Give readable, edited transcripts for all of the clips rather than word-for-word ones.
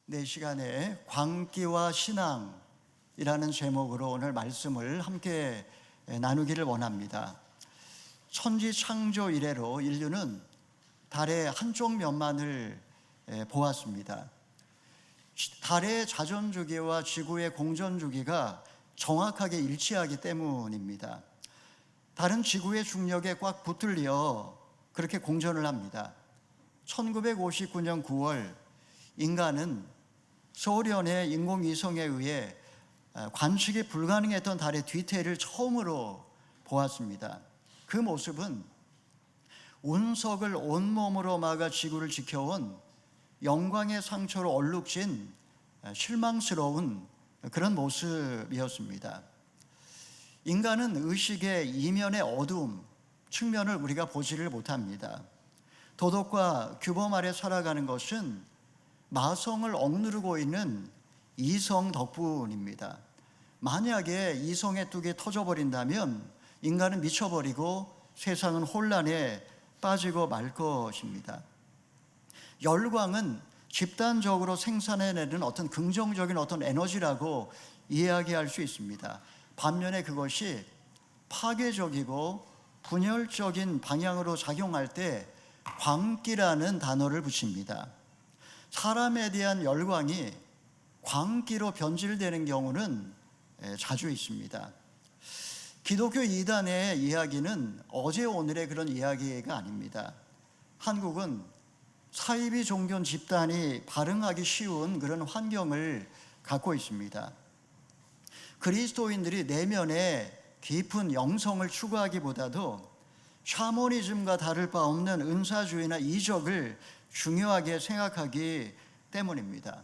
네, 시간에 광기와 신앙이라는 제목으로 오늘 말씀을 함께 나누기를 원합니다. 천지 창조 이래로 인류는 달의 한쪽 면만을 보았습니다. 달의 자전주기와 지구의 공전주기가 정확하게 일치하기 때문입니다. 달은 지구의 중력에 꽉 붙들려 그렇게 공전을 합니다. 1959년 9월 인간은 소련의 인공위성에 의해 관측이 불가능했던 달의 뒤태를 처음으로 보았습니다. 그 모습은 운석을 온몸으로 막아 지구를 지켜온 영광의 상처로 얼룩진 실망스러운 그런 모습이었습니다. 인간은 의식의 이면의 어두움 측면을 우리가 보지를 못합니다. 도덕과 규범 아래 살아가는 것은 마성을 억누르고 있는 이성 덕분입니다. 만약에 이성의 뚝이 터져버린다면 인간은 미쳐버리고 세상은 혼란에 빠지고 말 것입니다. 열광은 집단적으로 생산해내는 어떤 긍정적인 어떤 에너지라고 이야기할 수 있습니다. 반면에 그것이 파괴적이고 분열적인 방향으로 작용할 때 광기라는 단어를 붙입니다. 사람에 대한 열광이 광기로 변질되는 경우는 자주 있습니다. 기독교 이단의 이야기는 어제 오늘의 그런 이야기가 아닙니다. 한국은 사이비 종교 집단이 발흥하기 쉬운 그런 환경을 갖고 있습니다. 그리스도인들이 내면에 깊은 영성을 추구하기보다도 샤머니즘과 다를 바 없는 은사주의나 이적을 중요하게 생각하기 때문입니다.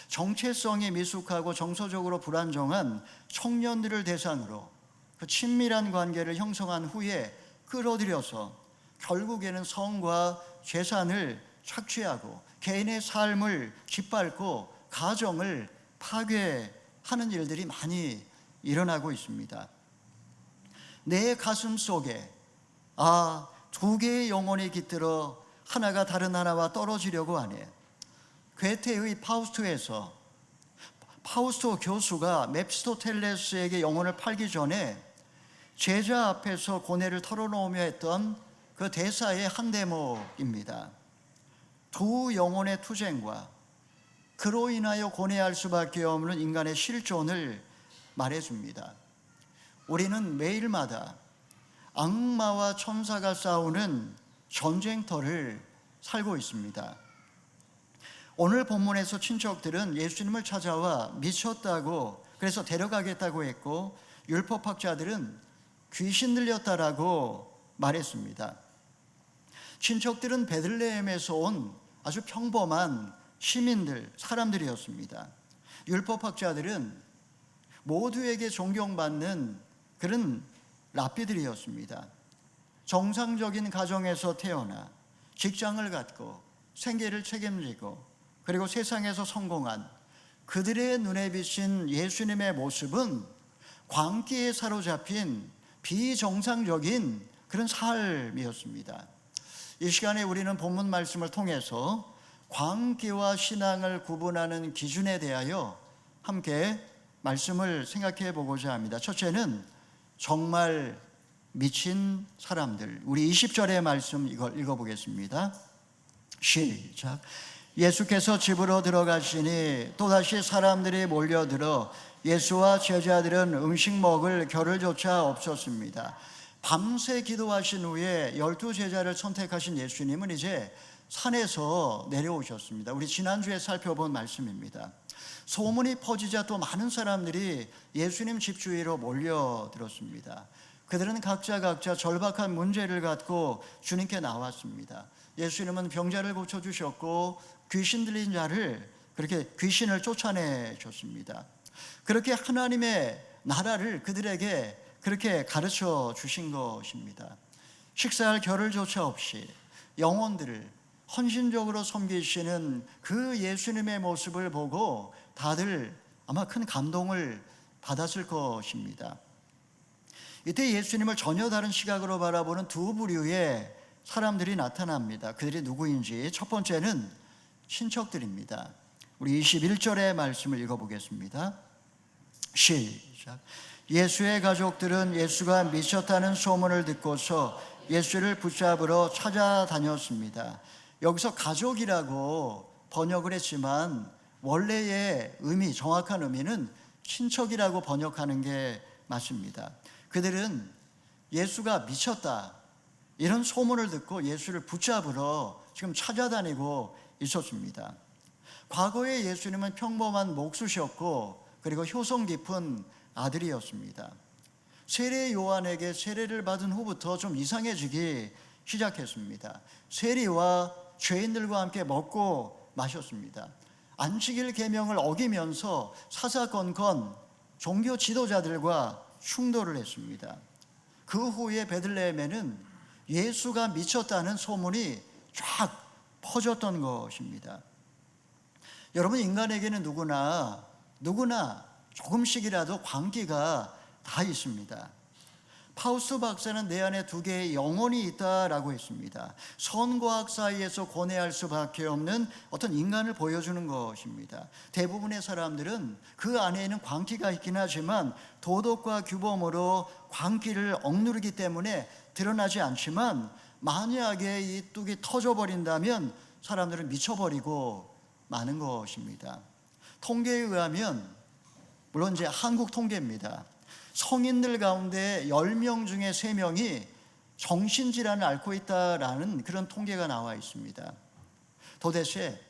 정체성이 미숙하고 정서적으로 불안정한 청년들을 대상으로 그 친밀한 관계를 형성한 후에 끌어들여서 결국에는 성과 재산을 착취하고 개인의 삶을 짓밟고 가정을 파괴하는 일들이 많이 일어나고 있습니다. 내 가슴 속에 두 개의 영혼이 깃들어 하나가 다른 하나와 떨어지려고 하네. 괴테의 파우스트에서 파우스트 교수가 메피스토텔레스에게 영혼을 팔기 전에 제자 앞에서 고뇌를 털어놓으며 했던 그 대사의 한 대목입니다. 두 영혼의 투쟁과 그로 인하여 고뇌할 수밖에 없는 인간의 실존을 말해줍니다. 우리는 매일마다 악마와 천사가 싸우는 전쟁터를 살고 있습니다. 오늘 본문에서 친척들은 예수님을 찾아와 미쳤다고 그래서 데려가겠다고 했고, 율법학자들은 귀신 들렸다라고 말했습니다. 친척들은 베들레헴에서 온 아주 평범한 시민들, 사람들이었습니다. 율법학자들은 모두에게 존경받는 그런 랍비들이었습니다. 정상적인 가정에서 태어나 직장을 갖고 생계를 책임지고 그리고 세상에서 성공한 그들의 눈에 비친 예수님의 모습은 광기에 사로잡힌 비정상적인 그런 삶이었습니다. 이 시간에 우리는 본문 말씀을 통해서 광기와 신앙을 구분하는 기준에 대하여 함께 말씀을 생각해 보고자 합니다. 첫째는 정말 미친 사람들. 우리 20절의 말씀 이걸 읽어보겠습니다. 시작. 예수께서 집으로 들어가시니 또다시 사람들이 몰려들어 예수와 제자들은 음식 먹을 겨를조차 없었습니다. 밤새 기도하신 후에 12제자를 선택하신 예수님은 이제 산에서 내려오셨습니다. 우리 지난주에 살펴본 말씀입니다. 소문이 퍼지자 또 많은 사람들이 예수님 집 주위로 몰려들었습니다. 그들은 각자 절박한 문제를 갖고 주님께 나왔습니다. 예수님은 병자를 고쳐주셨고 귀신 들린 자를 그렇게 귀신을 쫓아내 줬습니다. 그렇게 하나님의 나라를 그들에게 그렇게 가르쳐 주신 것입니다. 식사할 겨를조차 없이 영혼들을 헌신적으로 섬기시는 그 예수님의 모습을 보고 다들 아마 큰 감동을 받았을 것입니다. 이때 예수님을 전혀 다른 시각으로 바라보는 두 부류의 사람들이 나타납니다. 그들이 누구인지 첫 번째는 친척들입니다. 우리 21절의 말씀을 읽어보겠습니다. 시작. 예수의 가족들은 예수가 미쳤다는 소문을 듣고서 예수를 붙잡으러 찾아다녔습니다. 여기서 가족이라고 번역을 했지만 원래의 의미, 정확한 의미는 친척이라고 번역하는 게 맞습니다. 그들은 예수가 미쳤다 이런 소문을 듣고 예수를 붙잡으러 지금 찾아다니고 있었습니다. 과거에 예수님은 평범한 목수셨고 그리고 효성 깊은 아들이었습니다. 세례 요한에게 세례를 받은 후부터 좀 이상해지기 시작했습니다. 세리와 죄인들과 함께 먹고 마셨습니다. 안식일 계명을 어기면서 사사건건 종교 지도자들과 충돌을 했습니다. 그 후에 베들레헴에는 예수가 미쳤다는 소문이 쫙 퍼졌던 것입니다. 여러분, 인간에게는 누구나 조금씩이라도 광기가 다 있습니다. 파우스트 박사는 내 안에 두 개의 영혼이 있다라고 했습니다. 선과악 사이에서 고뇌할 수밖에 없는 어떤 인간을 보여주는 것입니다. 대부분의 사람들은 그 안에는 광기가 있긴 하지만 도덕과 규범으로 광기를 억누르기 때문에 드러나지 않지만 만약에 이 뚝이 터져버린다면 사람들은 미쳐버리고 마는 것입니다. 통계에 의하면, 물론 이제 한국 통계입니다. 성인들 가운데 10명 중에 3명이 정신질환을 앓고 있다라는 그런 통계가 나와 있습니다. 도대체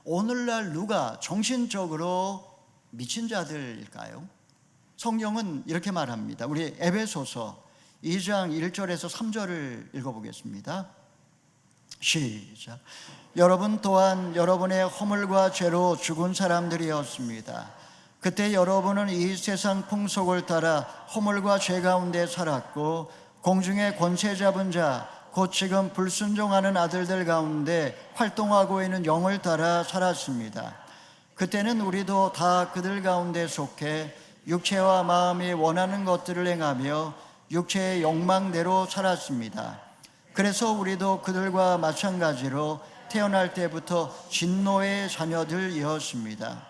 오늘날 누가 정신적으로 미친 자들일까요? 성경은 이렇게 말합니다. 우리 에베소서 2장 1절에서 3절을 읽어보겠습니다. 시작. 여러분 또한 여러분의 허물과 죄로 죽은 사람들이었습니다. 그때 여러분은 이 세상 풍속을 따라 허물과 죄 가운데 살았고 공중의 권세 잡은 자 곧 지금 불순종하는 아들들 가운데 활동하고 있는 영을 따라 살았습니다. 그때는 우리도 다 그들 가운데 속해 육체와 마음이 원하는 것들을 행하며 육체의 욕망대로 살았습니다. 그래서 우리도 그들과 마찬가지로 태어날 때부터 진노의 자녀들이었습니다.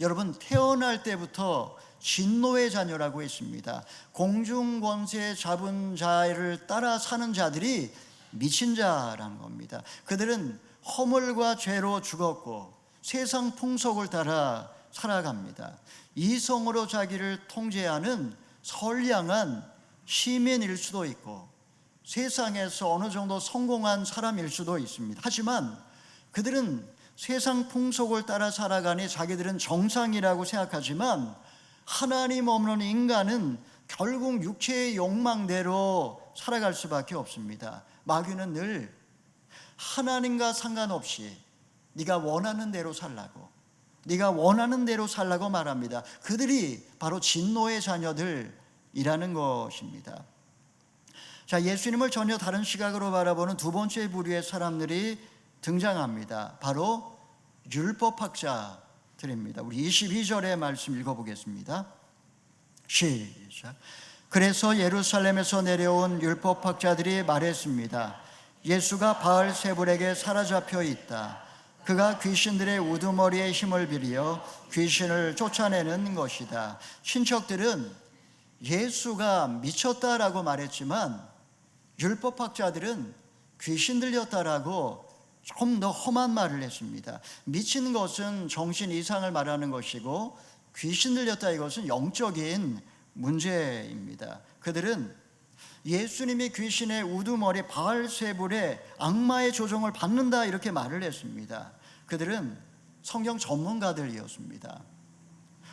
여러분, 태어날 때부터 진노의 자녀라고 했습니다. 공중권세 잡은 자를 따라 사는 자들이 미친 자라는 겁니다. 그들은 허물과 죄로 죽었고 세상 풍속을 따라 살아갑니다. 이성으로 자기를 통제하는 선량한 시민일 수도 있고 세상에서 어느 정도 성공한 사람일 수도 있습니다. 하지만 그들은 세상 풍속을 따라 살아가니 자기들은 정상이라고 생각하지만 하나님 없는 인간은 결국 육체의 욕망대로 살아갈 수밖에 없습니다. 마귀는 늘 하나님과 상관없이 네가 원하는 대로 살라고, 네가 원하는 대로 살라고 말합니다. 그들이 바로 진노의 자녀들이라는 것입니다. 자, 예수님을 전혀 다른 시각으로 바라보는 두 번째 부류의 사람들이 등장합니다. 바로 율법학자들입니다. 우리 22절의 말씀 읽어보겠습니다. 시작. 그래서 예루살렘에서 내려온 율법학자들이 말했습니다. 예수가 바알세불에게 사로잡혀 있다. 그가 귀신들의 우두머리에 힘을 빌려 귀신을 쫓아내는 것이다. 친척들은 예수가 미쳤다라고 말했지만 율법학자들은 귀신 들렸다라고 좀 더 험한 말을 했습니다. 미친 것은 정신 이상을 말하는 것이고 귀신 들렸다 이것은 영적인 문제입니다. 그들은 예수님이 귀신의 우두머리 바알세불의 악마의 조종을 받는다 이렇게 말을 했습니다. 그들은 성경 전문가들이었습니다.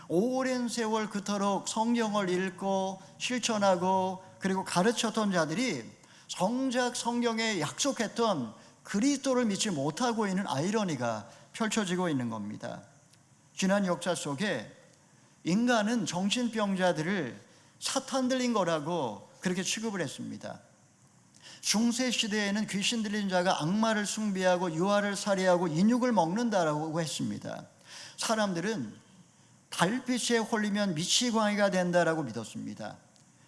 오랜 세월 그토록 성경을 읽고 실천하고 그리고 가르쳤던 자들이 정작 성경에 약속했던 그리스도를 믿지 못하고 있는 아이러니가 펼쳐지고 있는 겁니다. 지난 역사 속에 인간은 정신병자들을 사탄 들린 거라고 그렇게 취급을 했습니다. 중세 시대에는 귀신 들린 자가 악마를 숭배하고 유아를 살해하고 인육을 먹는다라고 했습니다. 사람들은 달빛에 홀리면 미치광이가 된다라고 믿었습니다.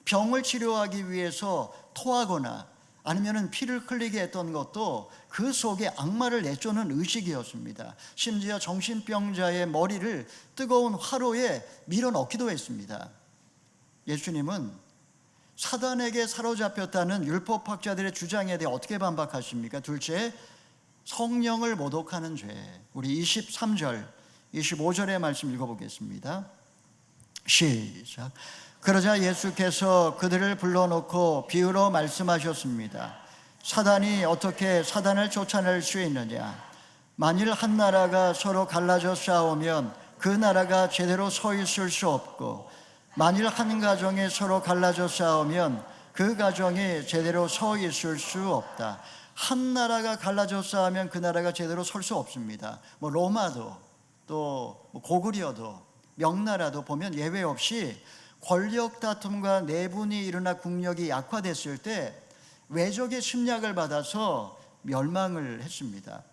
병을 치료하기 위해서 토하거나 아니면은 피를 흘리게 했던 것도 그 속에 악마를 내쫓는 의식이었습니다. 심지어 정신병자의 머리를 뜨거운 화로에 밀어넣기도 했습니다. 예수님은 사단에게 사로잡혔다는 율법학자들의 주장에 대해 어떻게 반박하십니까? 둘째, 성령을 모독하는 죄. 우리 23절, 25절의 말씀 읽어보겠습니다. 시작. 그러자 예수께서 그들을 불러놓고 비유로 말씀하셨습니다. 사단이 어떻게 사단을 쫓아낼 수 있느냐? 만일 한 나라가 서로 갈라져 싸우면 그 나라가 제대로 서 있을 수 없고, 만일 한 가정이 서로 갈라져 싸우면 그 가정이 제대로 서 있을 수 없다. 한 나라가 갈라져 싸우면 그 나라가 제대로 설 수 없습니다. 로마도 또 고구려도 명나라도 보면 예외 없이 권력 다툼과 내분이 일어나 국력이 약화됐을 때 외적의 침략을 받아서 멸망을 했습니다.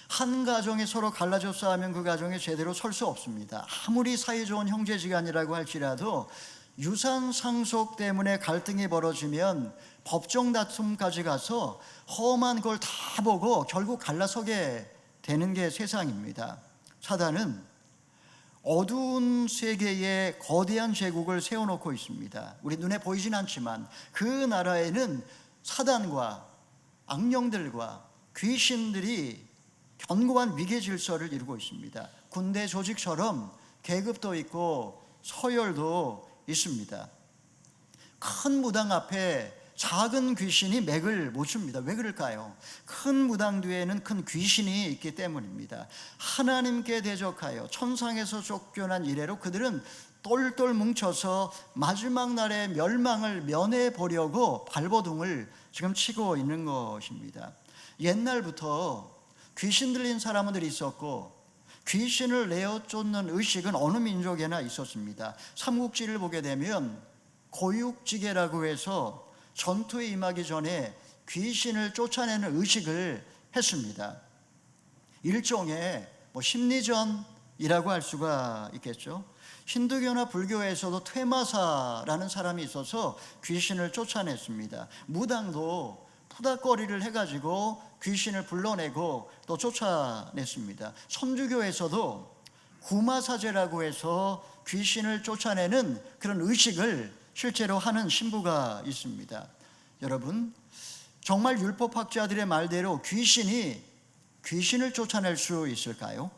한 가정이 서로 갈라져 싸우면 그 가정이 제대로 설 수 없습니다. 아무리 사이 좋은 형제지간이라고 할지라도 유산 상속 때문에 갈등이 벌어지면 법정 다툼까지 가서 험한 걸 다 보고 결국 갈라서게 되는 게 세상입니다. 사단은 어두운 세계에 거대한 제국을 세워놓고 있습니다. 우리 눈에 보이진 않지만 그 나라에는 사단과 악령들과 귀신들이 견고한 위계 질서를 이루고 있습니다. 군대 조직처럼 계급도 있고 서열도 있습니다. 큰 무당 앞에 작은 귀신이 맥을 못 춥니다. 왜 그럴까요? 큰 무당 뒤에는 큰 귀신이 있기 때문입니다. 하나님께 대적하여 천상에서 쫓겨난 이래로 그들은 똘똘 뭉쳐서 마지막 날의 멸망을 면해보려고 발버둥을 지금 치고 있는 것입니다. 옛날부터 귀신 들린 사람들이 있었고 귀신을 내어 쫓는 의식은 어느 민족에나 있었습니다. 삼국지를 보게 되면 고육지계라고 해서 전투에 임하기 전에 귀신을 쫓아내는 의식을 했습니다. 일종의 심리전이라고 할 수가 있겠죠. 힌두교나 불교에서도 퇴마사라는 사람이 있어서 귀신을 쫓아냈습니다. 무당도 푸닥거리를 해가지고 귀신을 불러내고 또 쫓아냈습니다. 천주교에서도 구마사제라고 해서 귀신을 쫓아내는 그런 의식을 실제로 하는 신부가 있습니다. 여러분, 정말 율법학자들의 말대로 귀신을 쫓아낼 수 있을까요?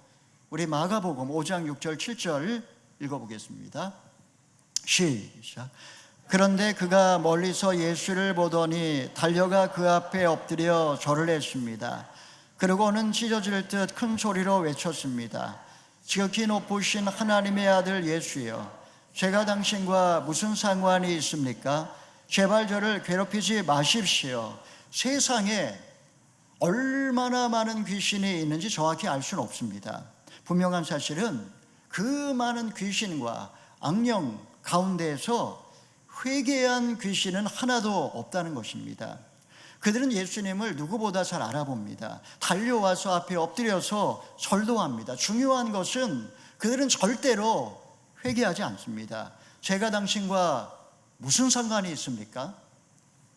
우리 마가복음 5장 6절 7절 읽어보겠습니다. 시작. 그런데 그가 멀리서 예수를 보더니 달려가 그 앞에 엎드려 절을 했습니다. 그러고는 찢어질 듯 큰 소리로 외쳤습니다. 지극히 높으신 하나님의 아들 예수여, 제가 당신과 무슨 상관이 있습니까? 제발 저를 괴롭히지 마십시오. 세상에 얼마나 많은 귀신이 있는지 정확히 알 수는 없습니다. 분명한 사실은 그 많은 귀신과 악령 가운데에서 회개한 귀신은 하나도 없다는 것입니다. 그들은 예수님을 누구보다 잘 알아봅니다. 달려와서 앞에 엎드려서 절도합니다. 중요한 것은 그들은 절대로 회개하지 않습니다. 제가 당신과 무슨 상관이 있습니까?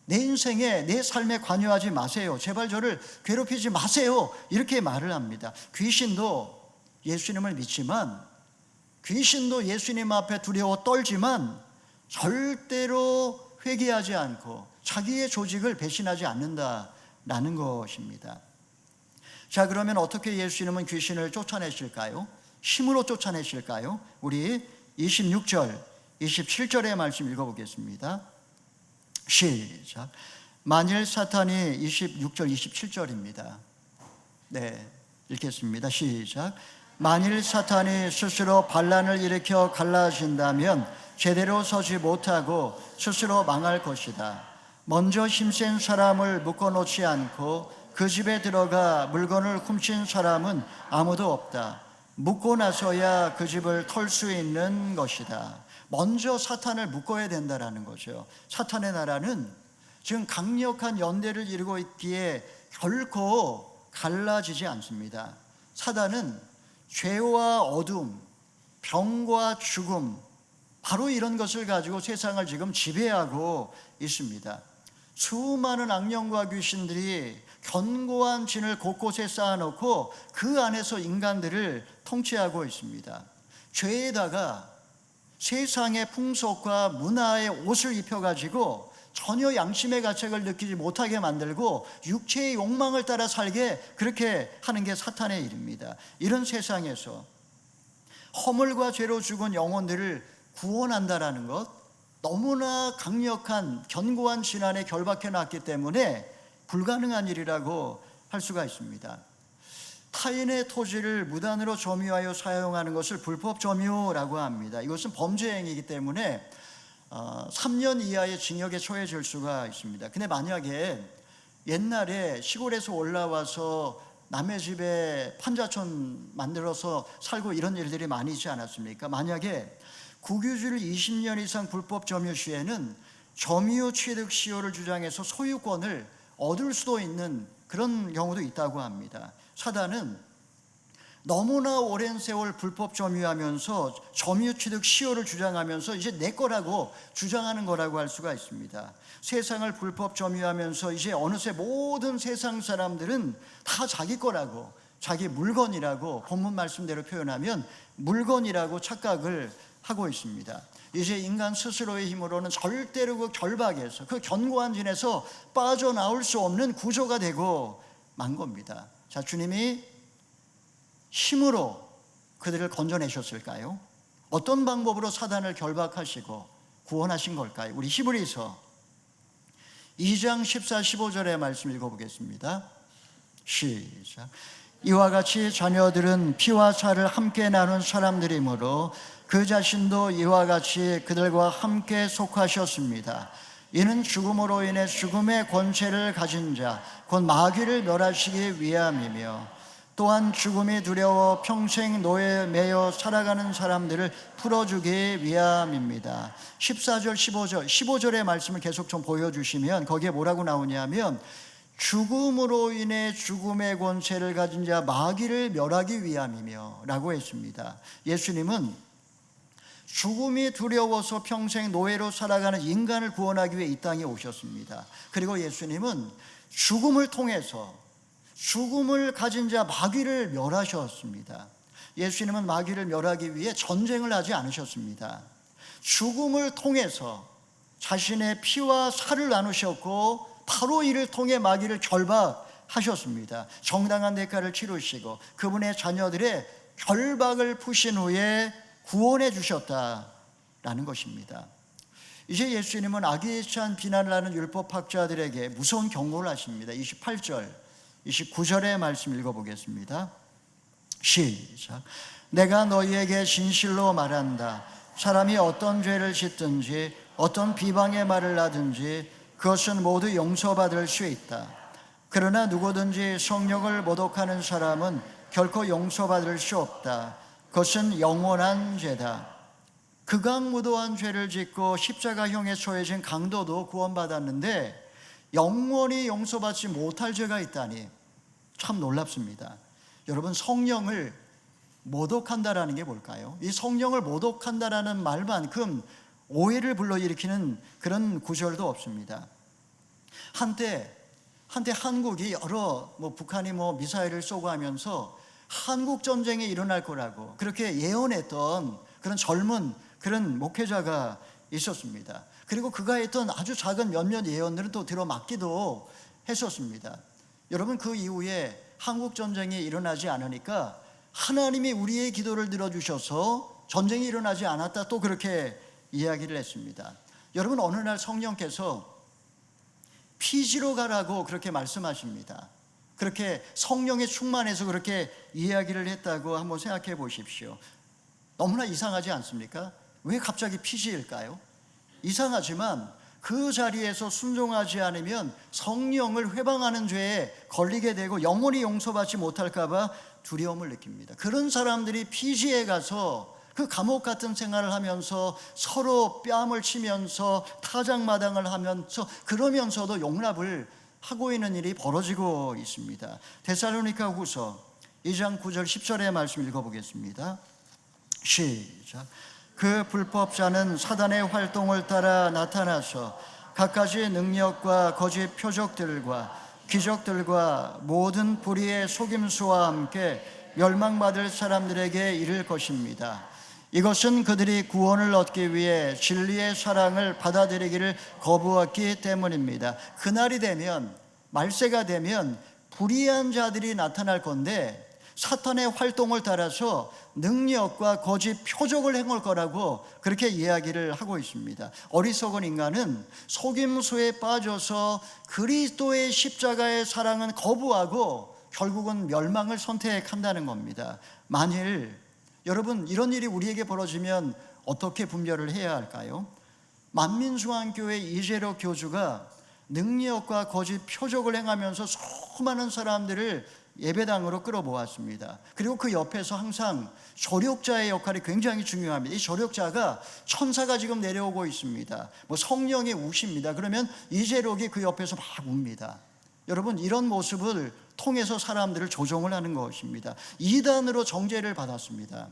내 인생에, 내 삶에 관여하지 마세요. 제발 저를 괴롭히지 마세요. 이렇게 말을 합니다. 귀신도 예수님을 믿지만, 귀신도 예수님 앞에 두려워 떨지만 절대로 회개하지 않고 자기의 조직을 배신하지 않는다라는 것입니다. 자, 그러면 어떻게 예수님은 귀신을 쫓아내실까요? 힘으로 쫓아내실까요? 우리 26절, 27절의 말씀 읽어보겠습니다. 시작. 만일 사탄이 26절, 27절입니다. 네, 읽겠습니다. 시작. 만일 사탄이 스스로 반란을 일으켜 갈라진다면 제대로 서지 못하고 스스로 망할 것이다. 먼저 힘센 사람을 묶어놓지 않고 그 집에 들어가 물건을 훔친 사람은 아무도 없다. 묶고 나서야 그 집을 털 수 있는 것이다. 먼저 사탄을 묶어야 된다라는 거죠. 사탄의 나라는 지금 강력한 연대를 이루고 있기에 결코 갈라지지 않습니다. 사단은 죄와 어둠, 병과 죽음, 바로 이런 것을 가지고 세상을 지금 지배하고 있습니다. 수많은 악령과 귀신들이 견고한 진을 곳곳에 쌓아놓고 그 안에서 인간들을 통치하고 있습니다. 죄에다가 세상의 풍속과 문화의 옷을 입혀가지고 전혀 양심의 가책을 느끼지 못하게 만들고 육체의 욕망을 따라 살게 그렇게 하는 게 사탄의 일입니다. 이런 세상에서 허물과 죄로 죽은 영혼들을 구원한다라는 것, 너무나 강력한 견고한 진안에 결박해 놨기 때문에 불가능한 일이라고 할 수가 있습니다. 타인의 토지를 무단으로 점유하여 사용하는 것을 불법 점유라고 합니다. 이것은 범죄 행위이기 때문에 3년 이하의 징역에 처해질 수가 있습니다. 근데 만약에 옛날에 시골에서 올라와서 남의 집에 판자촌 만들어서 살고 이런 일들이 많이 있지 않았습니까? 만약에 국유지를 20년 이상 불법 점유 시에는 점유 취득 시효를 주장해서 소유권을 얻을 수도 있는 그런 경우도 있다고 합니다. 사단은 너무나 오랜 세월 불법 점유하면서 점유 취득 시효를 주장하면서 이제 내 거라고 주장하는 거라고 할 수가 있습니다. 세상을 불법 점유하면서 이제 어느새 모든 세상 사람들은 다 자기 거라고, 자기 물건이라고, 본문 말씀대로 표현하면 물건이라고 착각을 하고 있습니다. 이제 인간 스스로의 힘으로는 절대로 그 결박에서, 그 견고한 진에서 빠져나올 수 없는 구조가 되고 만 겁니다. 자, 주님이 힘으로 그들을 건져내셨을까요? 어떤 방법으로 사단을 결박하시고 구원하신 걸까요? 우리 히브리서 2장 14, 15절의 말씀 읽어보겠습니다. 시작. 이와 같이 자녀들은 피와 살을 함께 나눈 사람들이므로 그 자신도 이와 같이 그들과 함께 속하셨습니다. 이는 죽음으로 인해 죽음의 권세를 가진 자, 곧 마귀를 멸하시기 위함이며 또한 죽음이 두려워 평생 노예에 매여 살아가는 사람들을 풀어주기 위함입니다. 14절, 15절의 말씀을 계속 좀 보여주시면 거기에 뭐라고 나오냐면 죽음으로 인해 죽음의 권세를 가진 자 마귀를 멸하기 위함이며 라고 했습니다. 예수님은 죽음이 두려워서 평생 노예로 살아가는 인간을 구원하기 위해 이 땅에 오셨습니다. 그리고 예수님은 죽음을 통해서 죽음을 가진 자 마귀를 멸하셨습니다. 예수님은 마귀를 멸하기 위해 전쟁을 하지 않으셨습니다. 죽음을 통해서 자신의 피와 살을 나누셨고 바로 이를 통해 마귀를 결박하셨습니다. 정당한 대가를 치르시고 그분의 자녀들의 결박을 푸신 후에 구원해 주셨다라는 것입니다. 이제 예수님은 악의찬 비난을 하는 율법학자들에게 무서운 경고를 하십니다. 28절 29절의 말씀 읽어보겠습니다. 시작. 내가 너희에게 진실로 말한다. 사람이 어떤 죄를 짓든지 어떤 비방의 말을 하든지 그것은 모두 용서받을 수 있다. 그러나 누구든지 성령을 모독하는 사람은 결코 용서받을 수 없다. 그것은 영원한 죄다. 극악무도한 죄를 짓고 십자가형에 처해진 강도도 구원받았는데 영원히 용서받지 못할 죄가 있다니 참 놀랍습니다. 여러분, 성령을 모독한다라는 게 뭘까요? 이 성령을 모독한다라는 말만큼 오해를 불러일으키는 그런 구절도 없습니다. 한때 한국이 여러 북한이 미사일을 쏘고 하면서 한국 전쟁이 일어날 거라고 그렇게 예언했던 그런 젊은 그런 목회자가 있었습니다. 그리고 그가 했던 아주 작은 몇몇 예언들은 또 들어맞기도 했었습니다. 여러분, 그 이후에 한국 전쟁이 일어나지 않으니까 하나님이 우리의 기도를 들어주셔서 전쟁이 일어나지 않았다, 또 그렇게 이야기를 했습니다. 여러분, 어느 날 성령께서 피지로 가라고 그렇게 말씀하십니다. 그렇게 성령에 충만해서 그렇게 이야기를 했다고 한번 생각해 보십시오. 너무나 이상하지 않습니까? 왜 갑자기 피지일까요? 이상하지만 그 자리에서 순종하지 않으면 성령을 회방하는 죄에 걸리게 되고 영원히 용서받지 못할까 봐 두려움을 느낍니다. 그런 사람들이 피지에 가서 그 감옥 같은 생활을 하면서 서로 뺨을 치면서 타작마당을 하면서 그러면서도 용납을 하고 있는 일이 벌어지고 있습니다. 데살로니가 후서 2장 9절 10절의 말씀 읽어보겠습니다. 시작. 그 불법자는 사단의 활동을 따라 나타나서 갖가지 능력과 거짓 표적들과 기적들과 모든 불의의 속임수와 함께 멸망받을 사람들에게 이를 것입니다. 이것은 그들이 구원을 얻기 위해 진리의 사랑을 받아들이기를 거부했기 때문입니다. 그날이 되면, 말세가 되면 불의한 자들이 나타날 건데 사탄의 활동을 따라서 능력과 거짓 표적을 행할 거라고 그렇게 이야기를 하고 있습니다. 어리석은 인간은 속임수에 빠져서 그리스도의 십자가의 사랑은 거부하고 결국은 멸망을 선택한다는 겁니다. 만일 여러분 이런 일이 우리에게 벌어지면 어떻게 분별을 해야 할까요? 만민중앙교회 이재록 교주가 능력과 거짓 표적을 행하면서 수많은 사람들을 예배당으로 끌어모았습니다. 그리고 그 옆에서 항상 조력자의 역할이 굉장히 중요합니다. 이 조력자가 천사가 지금 내려오고 있습니다. 성령이 우십니다. 그러면 이재록이 그 옆에서 막 웁니다. 여러분 이런 모습을 통해서 사람들을 조종을 하는 것입니다. 이단으로 정죄를 받았습니다.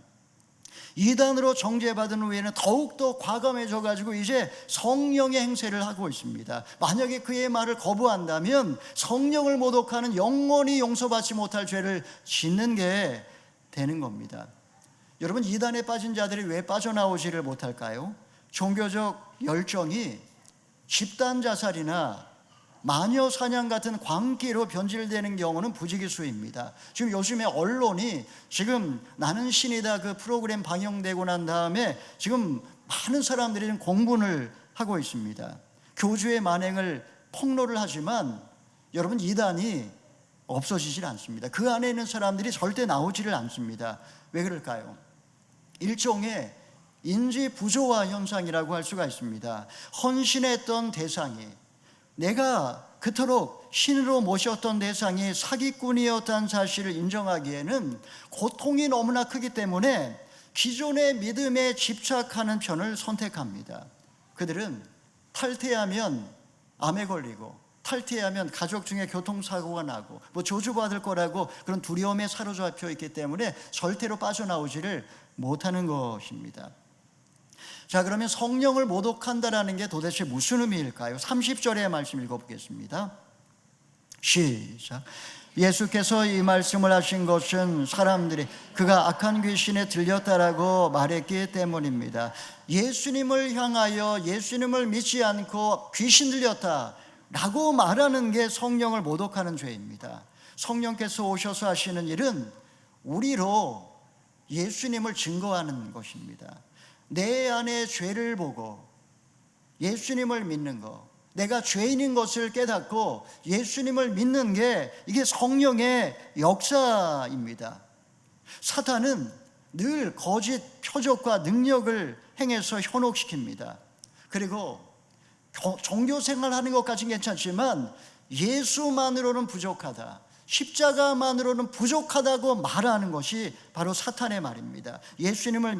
이단으로 정죄받은 후에는 더욱더 과감해져 가지고 이제 성령의 행세를 하고 있습니다. 만약에 그의 말을 거부한다면 성령을 모독하는 영원히 용서받지 못할 죄를 짓는 게 되는 겁니다. 여러분 이단에 빠진 자들이 왜 빠져나오지를 못할까요? 종교적 열정이 집단 자살이나 마녀 사냥 같은 광기로 변질되는 경우는 부지기수입니다. 지금 요즘에 언론이 지금 나는 신이다 그 프로그램 방영되고 난 다음에 지금 많은 사람들이 지금 공분을 하고 있습니다. 교주의 만행을 폭로를 하지만 여러분 이단이 없어지질 않습니다. 그 안에 있는 사람들이 절대 나오지를 않습니다. 왜 그럴까요? 일종의 인지 부조화 현상이라고 할 수가 있습니다. 헌신했던 대상이, 내가 그토록 신으로 모셨던 대상이 사기꾼이었다는 사실을 인정하기에는 고통이 너무나 크기 때문에 기존의 믿음에 집착하는 편을 선택합니다. 그들은 탈퇴하면 암에 걸리고 탈퇴하면 가족 중에 교통사고가 나고 저주받을 거라고 그런 두려움에 사로잡혀 있기 때문에 절대로 빠져나오지를 못하는 것입니다. 자, 그러면 성령을 모독한다라는 게 도대체 무슨 의미일까요? 30절의 말씀 읽어보겠습니다. 시작. 예수께서 이 말씀을 하신 것은 사람들이 그가 악한 귀신에 들렸다라고 말했기 때문입니다. 예수님을 향하여 예수님을 믿지 않고 귀신 들렸다라고 말하는 게 성령을 모독하는 죄입니다. 성령께서 오셔서 하시는 일은 우리로 예수님을 증거하는 것입니다. 내 안에 죄를 보고 예수님을 믿는 것, 내가 죄인인 것을 깨닫고 예수님을 믿는 게 이게 성령의 역사입니다. 사탄은 늘 거짓 표적과 능력을 행해서 현혹시킵니다. 그리고 종교 생활하는 것까지는 괜찮지만 예수만으로는 부족하다, 십자가만으로는 부족하다고 말하는 것이 바로 사탄의 말입니다. 예수님을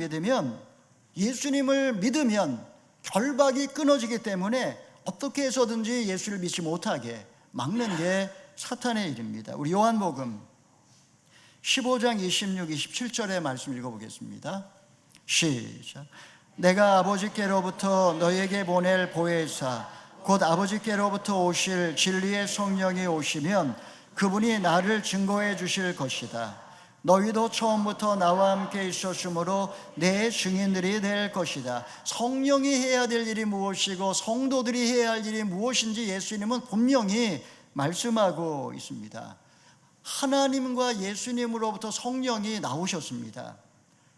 믿으면 결박이 끊어지기 때문에 어떻게 해서든지 예수를 믿지 못하게 막는 게 사탄의 일입니다. 우리 요한복음 15장 26, 27절의 말씀 읽어보겠습니다. 시작. 내가 아버지께로부터 너희에게 보낼 보혜사 곧 아버지께로부터 오실 진리의 성령이 오시면 그분이 나를 증거해 주실 것이다. 너희도 처음부터 나와 함께 있었으므로 내 증인들이 될 것이다. 성령이 해야 될 일이 무엇이고 성도들이 해야 할 일이 무엇인지 예수님은 분명히 말씀하고 있습니다. 하나님과 예수님으로부터 성령이 나오셨습니다.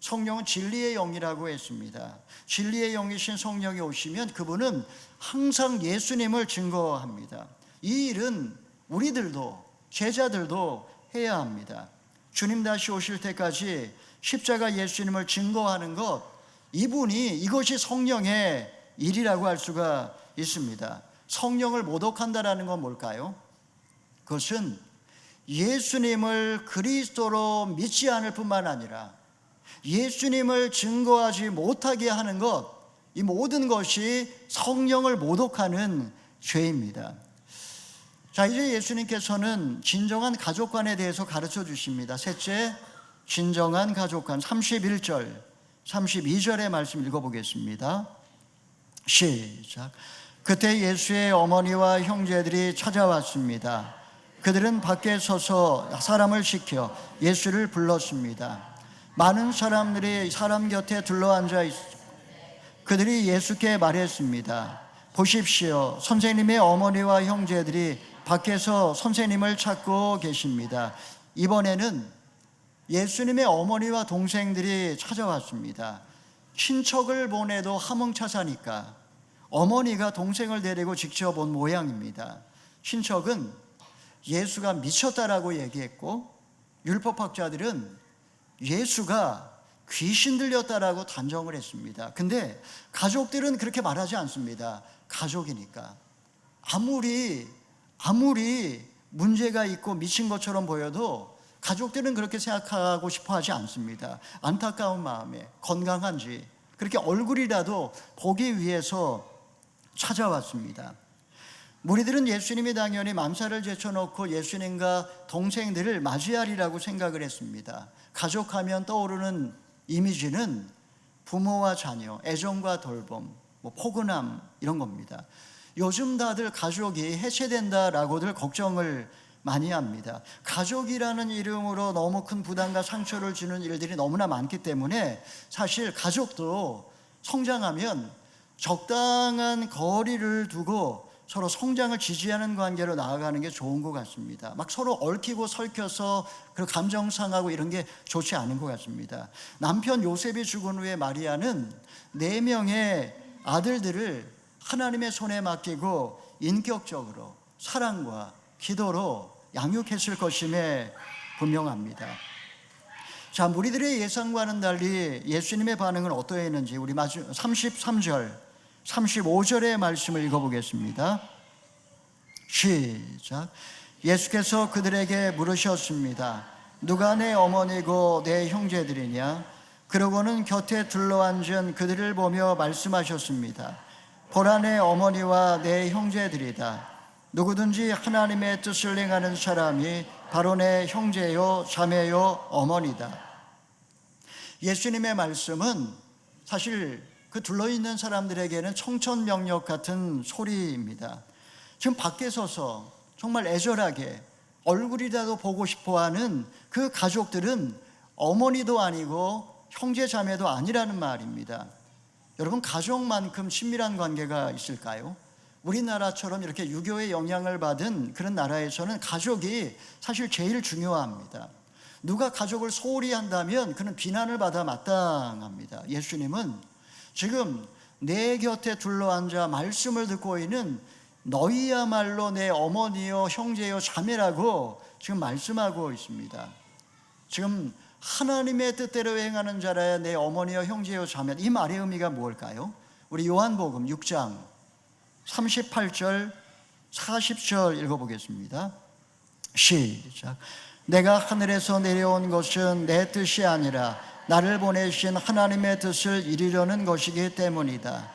성령은 진리의 영이라고 했습니다. 진리의 영이신 성령이 오시면 그분은 항상 예수님을 증거합니다. 이 일은 우리들도 제자들도 해야 합니다. 주님 다시 오실 때까지 십자가 예수님을 증거하는 것, 이것이 성령의 일이라고 할 수가 있습니다. 성령을 모독한다라는 건 뭘까요? 그것은 예수님을 그리스도로 믿지 않을 뿐만 아니라 예수님을 증거하지 못하게 하는 것, 이 모든 것이 성령을 모독하는 죄입니다. 자, 이제 예수님께서는 진정한 가족관에 대해서 가르쳐 주십니다. 셋째, 진정한 가족관. 31절, 32절의 말씀 읽어보겠습니다. 시작. 그때 예수의 어머니와 형제들이 찾아왔습니다. 그들은 밖에 서서 사람을 시켜 예수를 불렀습니다. 많은 사람들이 사람 곁에 둘러앉아 있습니다. 그들이 예수께 말했습니다. 보십시오. 선생님의 어머니와 형제들이 밖에서 선생님을 찾고 계십니다. 이번에는 예수님의 어머니와 동생들이 찾아왔습니다. 친척을 보내도 하몽차사니까 어머니가 동생을 데리고 직접 온 모양입니다. 친척은 예수가 미쳤다라고 얘기했고, 율법학자들은 예수가 귀신 들렸다라고 단정을 했습니다. 근데 가족들은 그렇게 말하지 않습니다. 가족이니까. 아무리 문제가 있고 미친 것처럼 보여도 가족들은 그렇게 생각하고 싶어 하지 않습니다. 안타까운 마음에 건강한지 그렇게 얼굴이라도 보기 위해서 찾아왔습니다. 무리들은 예수님이 당연히 맘살을 제쳐놓고 예수님과 동생들을 맞이하리라고 생각을 했습니다. 가족하면 떠오르는 이미지는 부모와 자녀, 애정과 돌봄, 포근함 이런 겁니다. 요즘 다들 가족이 해체된다라고들 걱정을 많이 합니다. 가족이라는 이름으로 너무 큰 부담과 상처를 주는 일들이 너무나 많기 때문에 사실 가족도 성장하면 적당한 거리를 두고 서로 성장을 지지하는 관계로 나아가는 게 좋은 것 같습니다. 막 서로 얽히고 설켜서 그리고 감정 상하고 이런 게 좋지 않은 것 같습니다. 남편 요셉이 죽은 후에 마리아는 4명의 아들들을 하나님의 손에 맡기고 인격적으로 사랑과 기도로 양육했을 것임에 분명합니다. 자, 무리들의 예상과는 달리 예수님의 반응은 어떠했는지 우리 33절, 35절의 말씀을 읽어보겠습니다. 시작. 예수께서 그들에게 물으셨습니다. 누가 내 어머니고 내 형제들이냐? 그러고는 곁에 둘러앉은 그들을 보며 말씀하셨습니다. 보라, 내 어머니와 내 형제들이다. 누구든지 하나님의 뜻을 행하는 사람이 바로 내 형제요 자매요 어머니다. 예수님의 말씀은 사실 그 둘러있는 사람들에게는 청천명력 같은 소리입니다. 지금 밖에 서서 정말 애절하게 얼굴이라도 보고 싶어하는 그 가족들은 어머니도 아니고 형제 자매도 아니라는 말입니다. 여러분, 가족만큼 친밀한 관계가 있을까요? 우리나라처럼 이렇게 유교의 영향을 받은 그런 나라에서는 가족이 사실 제일 중요합니다. 누가 가족을 소홀히 한다면 그는 비난을 받아 마땅합니다. 예수님은 지금 내 곁에 둘러앉아 말씀을 듣고 있는 너희야말로 내 어머니요 형제요 자매라고 지금 말씀하고 있습니다. 지금 하나님의 뜻대로 행하는 자라야 내 어머니요 형제요 자매, 이 말의 의미가 무엇일까요? 우리 요한복음 6장 38절 40절 읽어보겠습니다. 시작. 내가 하늘에서 내려온 것은 내 뜻이 아니라 나를 보내신 하나님의 뜻을 이루려는 것이기 때문이다.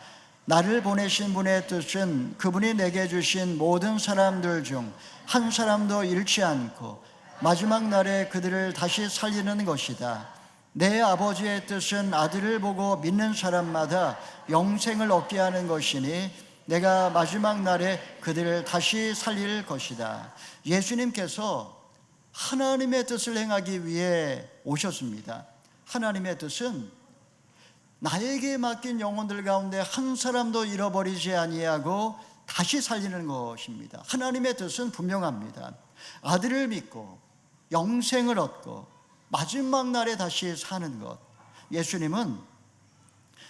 나를 보내신 분의 뜻은 그분이 내게 주신 모든 사람들 중 한 사람도 잃지 않고 마지막 날에 그들을 다시 살리는 것이다. 내 아버지의 뜻은 아들을 보고 믿는 사람마다 영생을 얻게 하는 것이니 내가 마지막 날에 그들을 다시 살릴 것이다. 예수님께서 하나님의 뜻을 행하기 위해 오셨습니다. 하나님의 뜻은 나에게 맡긴 영혼들 가운데 한 사람도 잃어버리지 아니하고 다시 살리는 것입니다. 하나님의 뜻은 분명합니다. 아들을 믿고 영생을 얻고 마지막 날에 다시 사는 것. 예수님은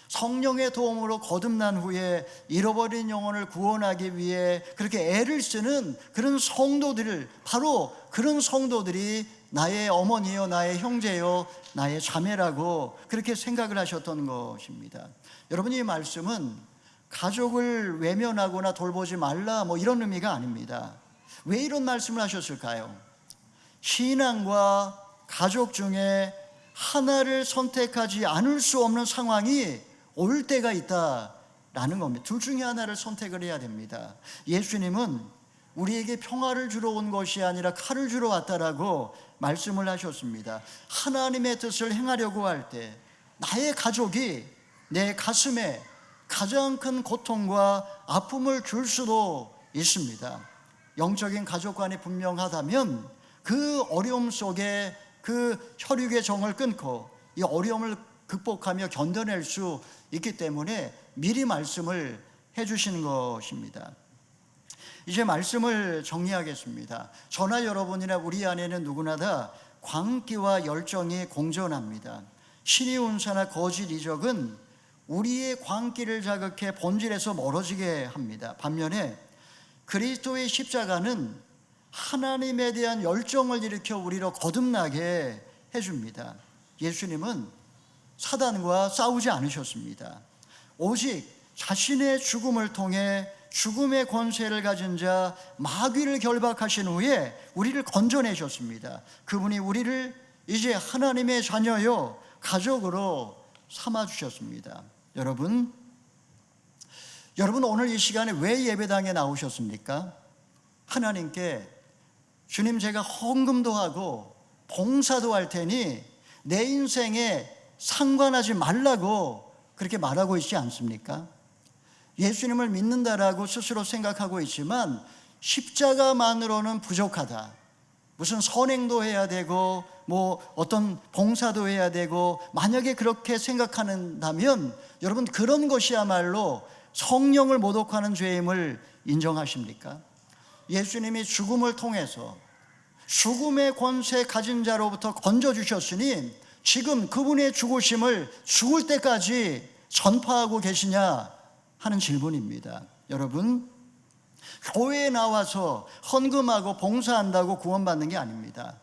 성령의 도움으로 거듭난 후에 잃어버린 영혼을 구원하기 위해 그렇게 애를 쓰는 그런 성도들을, 바로 그런 성도들이 나의 어머니요 나의 형제요 나의 자매라고 그렇게 생각을 하셨던 것입니다. 여러분, 이 말씀은 가족을 외면하거나 돌보지 말라 이런 의미가 아닙니다. 왜 이런 말씀을 하셨을까요? 신앙과 가족 중에 하나를 선택하지 않을 수 없는 상황이 올 때가 있다라는 겁니다. 둘 중에 하나를 선택을 해야 됩니다. 예수님은 우리에게 평화를 주러 온 것이 아니라 칼을 주러 왔다라고 말씀을 하셨습니다. 하나님의 뜻을 행하려고 할 때 나의 가족이 내 가슴에 가장 큰 고통과 아픔을 줄 수도 있습니다. 영적인 가족관이 분명하다면 그 어려움 속에 그 혈육의 정을 끊고 이 어려움을 극복하며 견뎌낼 수 있기 때문에 미리 말씀을 해주시는 것입니다. 이제 말씀을 정리하겠습니다. 저나 여러분이나 우리 안에는 누구나 다 광기와 열정이 공존합니다. 신의 운사나 거짓 이적은 우리의 광기를 자극해 본질에서 멀어지게 합니다. 반면에 그리스도의 십자가는 하나님에 대한 열정을 일으켜 우리로 거듭나게 해줍니다. 예수님은 사단과 싸우지 않으셨습니다. 오직 자신의 죽음을 통해 죽음의 권세를 가진 자 마귀를 결박하신 후에 우리를 건져내셨습니다. 그분이 우리를 이제 하나님의 자녀요 가족으로 삼아주셨습니다. 여러분 오늘 이 시간에 왜 예배당에 나오셨습니까? 하나님께 주님, 제가 헌금도 하고 봉사도 할 테니 내 인생에 상관하지 말라고 그렇게 말하고 있지 않습니까? 예수님을 믿는다라고 스스로 생각하고 있지만 십자가만으로는 부족하다. 무슨 선행도 해야 되고 어떤 봉사도 해야 되고, 만약에 그렇게 생각한다면 여러분, 그런 것이야말로 성령을 모독하는 죄임을 인정하십니까? 예수님이 죽음을 통해서 죽음의 권세 가진 자로부터 건져주셨으니 지금 그분의 죽으심을 죽을 때까지 전파하고 계시냐 하는 질문입니다. 여러분, 교회에 나와서 헌금하고 봉사한다고 구원받는 게 아닙니다.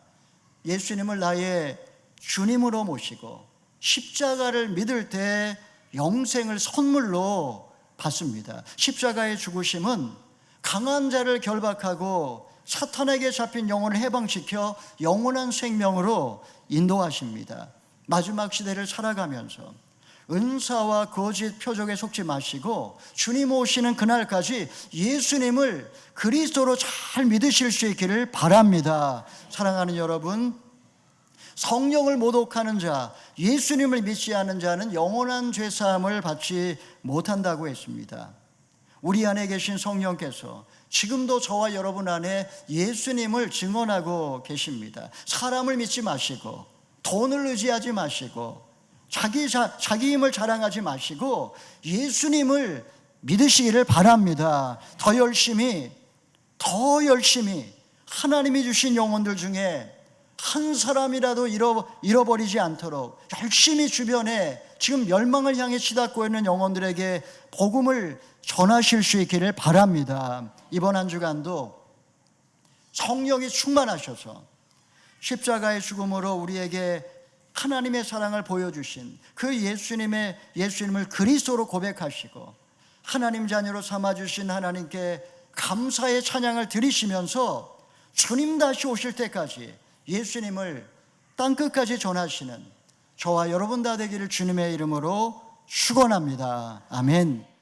예수님을 나의 주님으로 모시고 십자가를 믿을 때 영생을 선물로 받습니다. 십자가의 죽으심은 강한 자를 결박하고 사탄에게 잡힌 영혼을 해방시켜 영원한 생명으로 인도하십니다. 마지막 시대를 살아가면서 은사와 거짓 표적에 속지 마시고 주님 오시는 그날까지 예수님을 그리스도로 잘 믿으실 수 있기를 바랍니다. 사랑하는 여러분, 성령을 모독하는 자, 예수님을 믿지 않는 자는 영원한 죄사함을 받지 못한다고 했습니다. 우리 안에 계신 성령께서 지금도 저와 여러분 안에 예수님을 증언하고 계십니다. 사람을 믿지 마시고 돈을 의지하지 마시고 자기 힘을 자랑하지 마시고 예수님을 믿으시기를 바랍니다. 더 열심히 하나님이 주신 영혼들 중에 한 사람이라도 잃어버리지 않도록 열심히 주변에 지금 멸망을 향해 치닫고 있는 영혼들에게 복음을 전하실 수 있기를 바랍니다. 이번 한 주간도 성령이 충만하셔서 십자가의 죽음으로 우리에게 하나님의 사랑을 보여주신 그 예수님을 그리스도로 고백하시고 하나님 자녀로 삼아주신 하나님께 감사의 찬양을 드리시면서 주님 다시 오실 때까지 예수님을 땅끝까지 전하시는 저와 여러분 다 되기를 주님의 이름으로 축원합니다. 아멘.